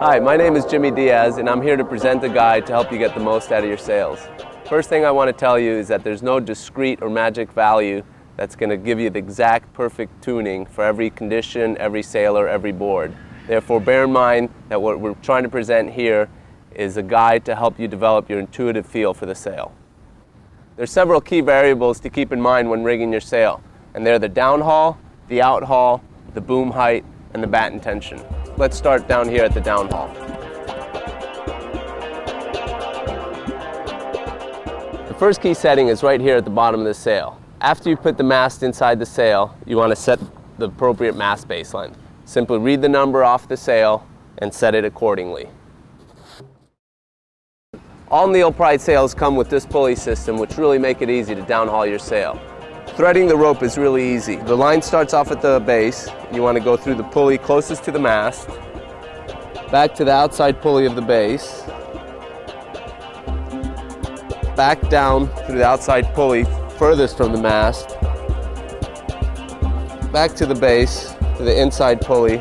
Hi, my name is Jimmy Diaz and I'm here to present a guide to help you get the most out of your sails. First thing I want to tell you is that there's no discrete or magic value that's going to give you the exact perfect tuning for every condition, every sailor, every board. Therefore, bear in mind that what we're trying to present here is a guide to help you develop your intuitive feel for the sail. There's several key variables to keep in mind when rigging your sail, and they're the downhaul, the outhaul, the boom height, and the batten tension. Let's start down here at the downhaul. The first key setting is right here at the bottom of the sail. After you put the mast inside the sail, you want to set the appropriate mast base length. Simply read the number off the sail and set it accordingly. All TeamPride sails come with this pulley system, which really make it easy to downhaul your sail. Threading the rope is really easy. The line starts off at the base. You want to go through the pulley closest to the mast, back to the outside pulley of the base, back down through the outside pulley furthest from the mast, back to the base, to the inside pulley,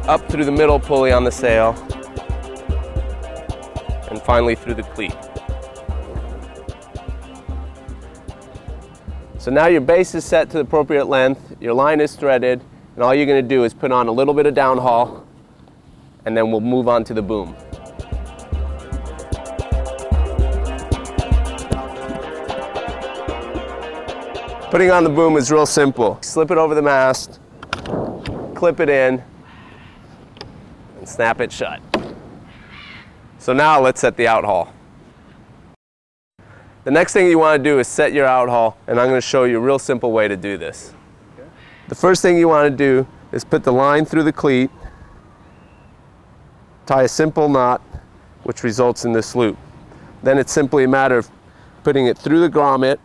up through the middle pulley on the sail, and finally through the cleat. So now your base is set to the appropriate length, your line is threaded, and all you're going to do is put on a little bit of downhaul, and then we'll move on to the boom. Putting on the boom is real simple. Slip it over the mast, clip it in, and snap it shut. So now let's set the outhaul. The next thing you want to do is set your outhaul, and I'm going to show you a real simple way to do this. Okay. The first thing you want to do is put the line through the cleat, tie a simple knot, which results in this loop. Then it's simply a matter of putting it through the grommet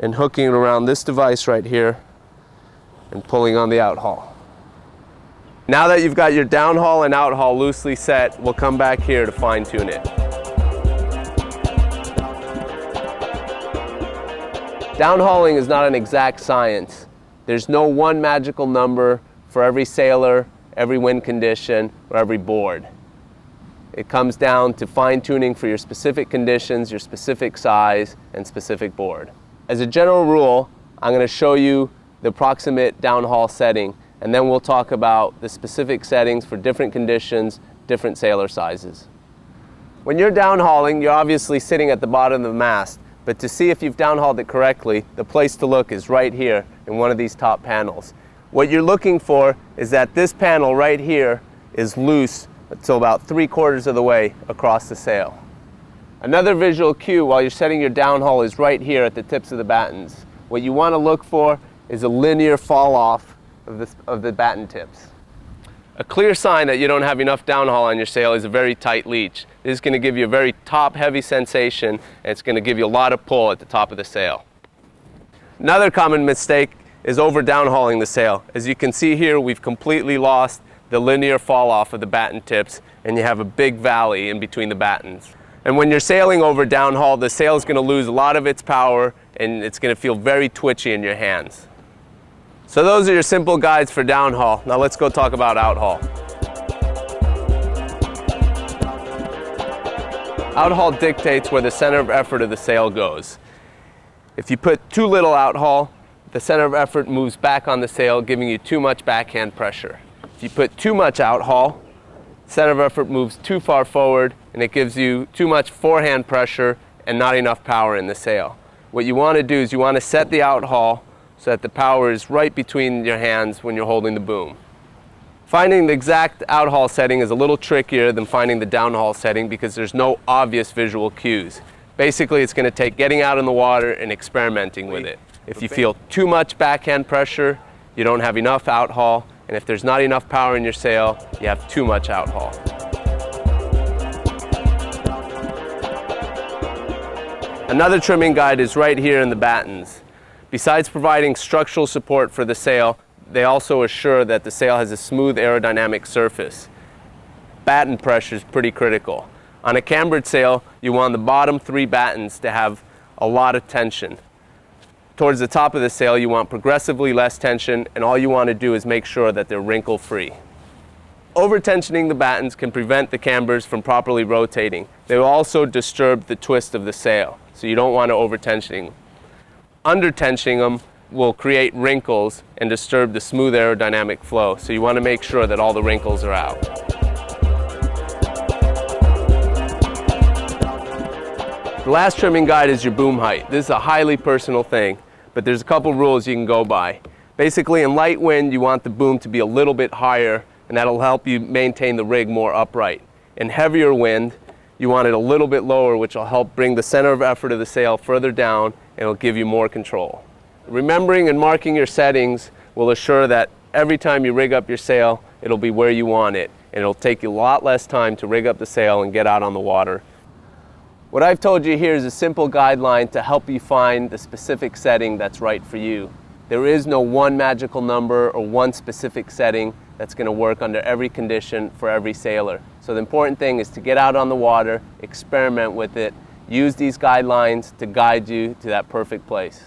and hooking it around this device right here and pulling on the outhaul. Now that you've got your downhaul and outhaul loosely set, we'll come back here to fine tune it. Downhauling is not an exact science. There's no one magical number for every sailor, every wind condition, or every board. It comes down to fine-tuning for your specific conditions, your specific size, and specific board. As a general rule, I'm going to show you the approximate downhaul setting, and then we'll talk about the specific settings for different conditions, different sailor sizes. When you're downhauling, you're obviously sitting at the bottom of the mast. But to see if you've downhauled it correctly, the place to look is right here in one of these top panels. What you're looking for is that this panel right here is loose until about 3/4 of the way across the sail. Another visual cue while you're setting your downhaul is right here at the tips of the battens. What you want to look for is a linear fall off of the batten tips. A clear sign that you don't have enough downhaul on your sail is a very tight leech. This is going to give you a very top-heavy sensation, and it's going to give you a lot of pull at the top of the sail. Another common mistake is over-downhauling the sail. As you can see here, we've completely lost the linear fall-off of the batten tips, and you have a big valley in between the battens. And when you're sailing over downhaul, the sail is going to lose a lot of its power, and it's going to feel very twitchy in your hands. So those are your simple guides for downhaul. Now let's go talk about outhaul. Outhaul dictates where the center of effort of the sail goes. If you put too little outhaul, the center of effort moves back on the sail, giving you too much backhand pressure. If you put too much outhaul, center of effort moves too far forward, and it gives you too much forehand pressure and not enough power in the sail. What you want to do is you want to set the outhaul so that the power is right between your hands when you're holding the boom. Finding the exact outhaul setting is a little trickier than finding the downhaul setting because there's no obvious visual cues. Basically, it's going to take getting out in the water and experimenting with it. If you feel too much backhand pressure, you don't have enough outhaul, and if there's not enough power in your sail, you have too much outhaul. Another trimming guide is right here in the battens. Besides providing structural support for the sail, they also assure that the sail has a smooth aerodynamic surface. Batten pressure is pretty critical. On a cambered sail, you want the bottom 3 battens to have a lot of tension. Towards the top of the sail, you want progressively less tension, and all you want to do is make sure that they're wrinkle-free. Over-tensioning the battens can prevent the cambers from properly rotating. They will also disturb the twist of the sail, so you don't want to over-tensioning them. Under-tensioning them will create wrinkles and disturb the smooth aerodynamic flow, so you want to make sure that all the wrinkles are out. The last trimming guide is your boom height. This is a highly personal thing, but there's a couple rules you can go by. Basically, in light wind, you want the boom to be a little bit higher, and that'll help you maintain the rig more upright. In heavier wind, you want it a little bit lower, which will help bring the center of effort of the sail further down, and it'll give you more control. Remembering and marking your settings will assure that every time you rig up your sail, it'll be where you want it, and it'll take you a lot less time to rig up the sail and get out on the water. What I've told you here is a simple guideline to help you find the specific setting that's right for you. There is no one magical number or one specific setting that's going to work under every condition for every sailor. So the important thing is to get out on the water, experiment with it, use these guidelines to guide you to that perfect place.